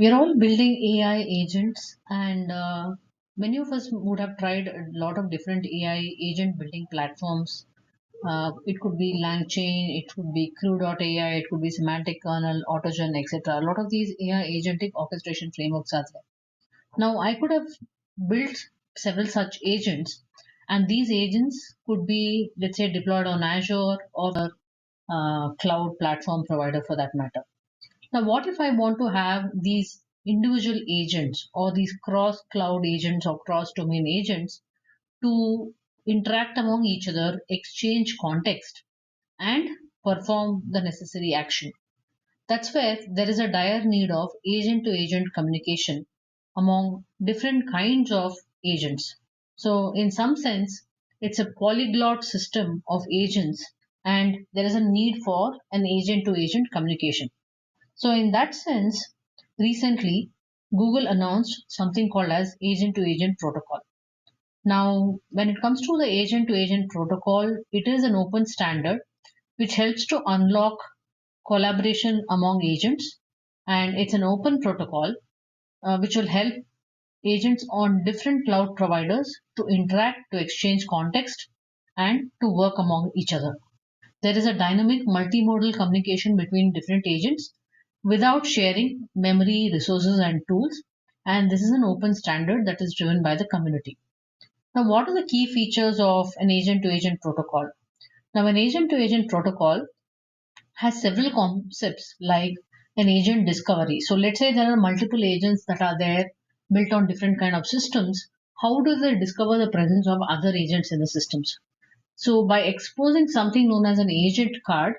We're all building AI agents, and many of us would have tried a lot of different AI agent building platforms. It could be LangChain, it could be Crew.ai, it could be Semantic Kernel, Autogen, etc. A lot of these AI agentic orchestration frameworks are there. Now, I could have built several such agents, and these agents could be, let's say, deployed on Azure or cloud platform provider for that matter. Now, what if I want to have these individual agents or these cross cloud agents or cross domain agents to interact among each other, exchange context, and perform the necessary action? That's where there is a dire need of agent to agent communication among different kinds of agents. So, in some sense, it's a polyglot system of agents, and there is a need for an agent to agent communication. So in that sense, recently Google announced something called as agent to agent protocol. Now, when it comes to the agent to agent protocol, it is an open standard which helps to unlock collaboration among agents, and it's an open protocol which will help agents on different cloud providers to interact, to exchange context, and to work among each other. There is a dynamic multimodal communication between different agents without sharing memory, resources, and tools. And this is an open standard that is driven by the community. Now, what are the key features of an agent to agent protocol? Now, an agent to agent protocol has several concepts like an agent discovery. So, let's say there are multiple agents that are there built on different kind of systems. How do they discover the presence of other agents in the systems? So by exposing something known as an agent card,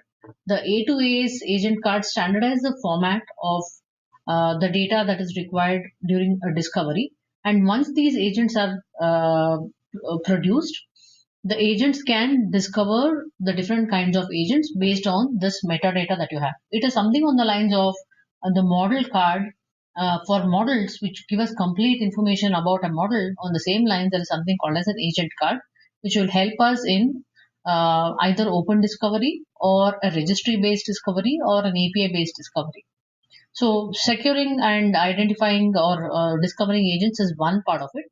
the A2A's agent card standardize the format of the data that is required during a discovery. And once these agents are produced, the agents can discover the different kinds of agents based on this metadata that you have. It is something on the lines of the model card for models, which give us complete information about a model. On the same lines, there is something called as an agent card, which will help us in either open discovery or a registry based discovery or an API based discovery. So, securing and identifying or discovering agents is one part of it.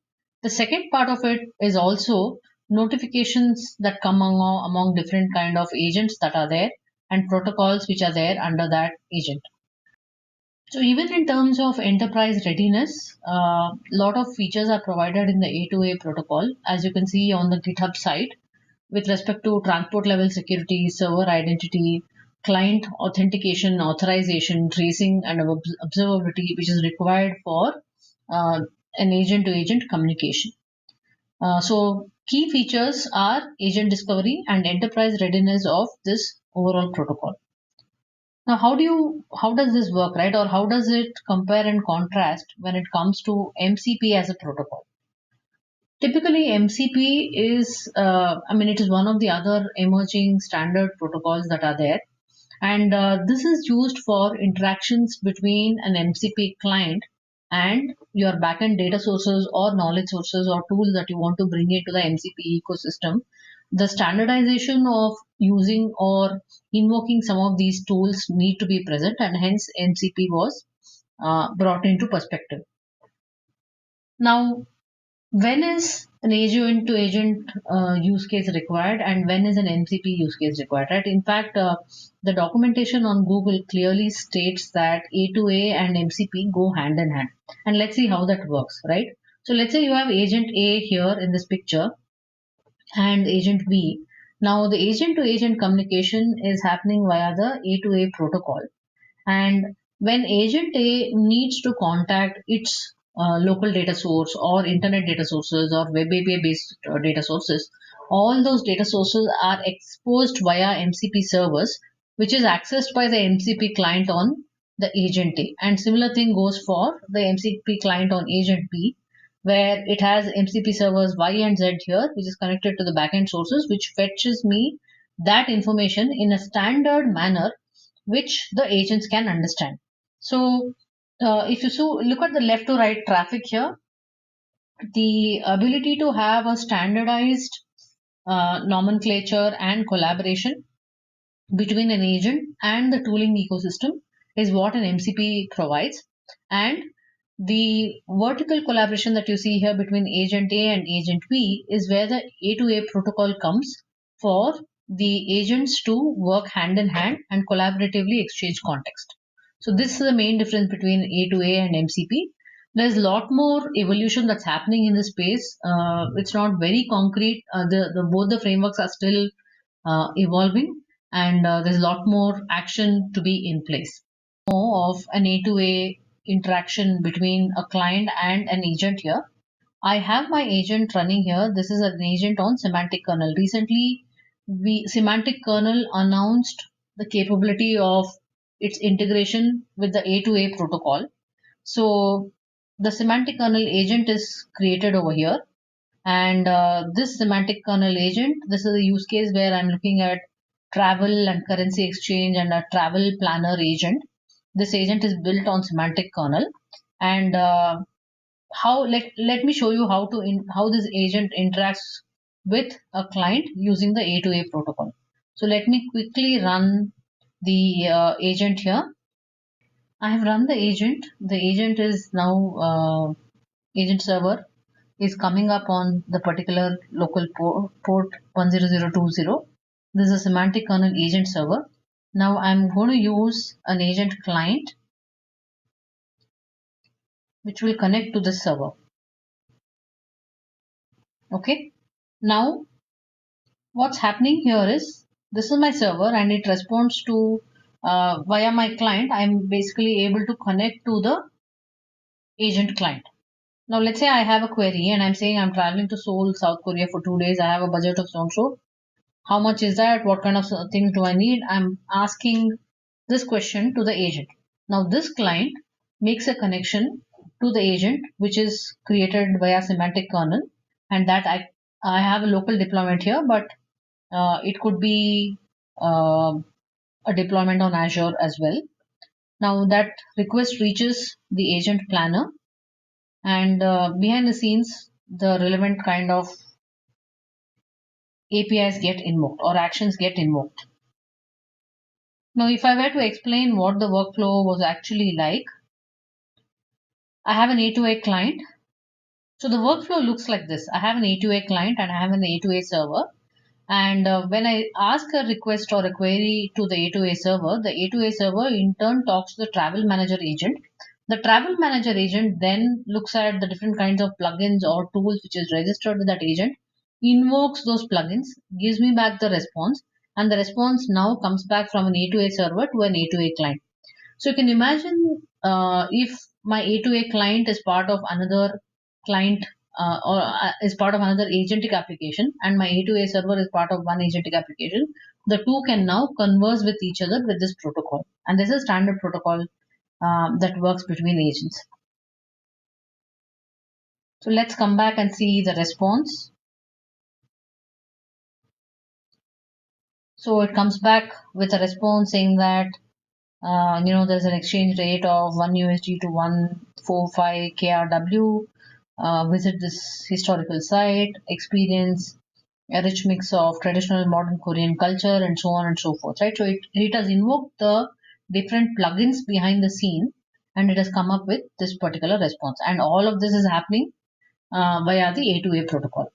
The second part of it is also notifications that come among different kind of agents that are there and protocols which are there under that agent. So even in terms of enterprise readiness, a lot of features are provided in the A2A protocol, as you can see on the GitHub site, with respect to transport level security, server identity, client authentication, authorization, tracing, and observability, which is required for an agent to agent communication. So key features are agent discovery and enterprise readiness of this overall protocol. Now, how does this work, right? Or how does it compare and contrast when it comes to MCP as a protocol? Typically, MCP is, it is one of the other emerging standard protocols that are there, and this is used for interactions between an MCP client and your backend data sources or knowledge sources or tools that you want to bring into the MCP ecosystem. The standardization of using or invoking some of these tools need to be present, and hence MCP was brought into perspective. Now, when is an agent to agent use case required and when is an MCP use case required, right? In fact, the documentation on Google clearly states that A2A and MCP go hand in hand. And let's see how that works, right? So let's say you have agent A here in this picture and agent B. Now the agent to agent communication is happening via the A2A protocol. And when agent A needs to contact its local data source or internet data sources or web API based data sources, all those data sources are exposed via MCP servers, which is accessed by the MCP client on the agent A. And similar thing goes for the MCP client on agent B, where it has MCP servers Y and Z here, which is connected to the backend sources, which fetches me that information in a standard manner which the agents can understand. So, if you look at the left to right traffic here, the ability to have a standardized nomenclature and collaboration between an agent and the tooling ecosystem is what an MCP provides. And the vertical collaboration that you see here between agent A and agent B is where the A2A protocol comes for the agents to work hand in hand and collaboratively exchange context. So this is the main difference between A2A and MCP. There's a lot more evolution that's happening in this space. It's not very concrete. The both the frameworks are still evolving, and there's a lot more action to be in place. More of an A2A interaction between a client and an agent here. I have my agent running here. This is an agent on Semantic Kernel. Recently, Semantic Kernel announced the capability of its integration with the A2A protocol. So the Semantic Kernel agent is created over here, and this semantic kernel agent, this is a use case where I'm looking at travel and currency exchange and a travel planner agent. This agent is built on semantic kernel, and how let me show you how this agent interacts with a client using the A2A protocol. So let me quickly run the agent here. I have run the agent. The agent is now agent server is coming up on the particular local port 10020. This is a semantic kernel agent server. Now I'm going to use an agent client which will connect to this server. Okay. Now what's happening here is this is my server and it responds to via my client. I'm basically able to connect to the agent client. Now let's say I have a query and I'm saying I'm traveling to Seoul, South Korea for 2 days. I have a budget of so and so. How much is that? What kind of things do I need? I'm asking this question to the agent. Now this client makes a connection to the agent which is created via semantic kernel, and that I have a local deployment here, but it could be a deployment on Azure as well. Now that request reaches the agent planner, and behind the scenes the relevant kind of APIs get invoked or actions get invoked. Now, if I were to explain what the workflow was actually like, I have an A2A client. So the workflow looks like this. I have an A2A client and I have an A2A server. And when I ask a request or a query to the A2A server, the A2A server in turn talks to the travel manager agent. The travel manager agent then looks at the different kinds of plugins or tools which is registered with that agent, invokes those plugins, gives me back the response, and the response now comes back from an A2A server to an A2A client. So you can imagine if my A2A client is part of another client or is part of another agentic application, and my A2A server is part of one agentic application, the two can now converse with each other with this protocol. And this is a standard protocol that works between agents. So let's come back and see the response. So it comes back with a response saying that there's an exchange rate of 1 USD to 145 KRW. Visit this historical site, experience a rich mix of traditional modern Korean culture, and so on and so forth. Right. So it has invoked the different plugins behind the scene, and it has come up with this particular response. And all of this is happening via the A2A protocol.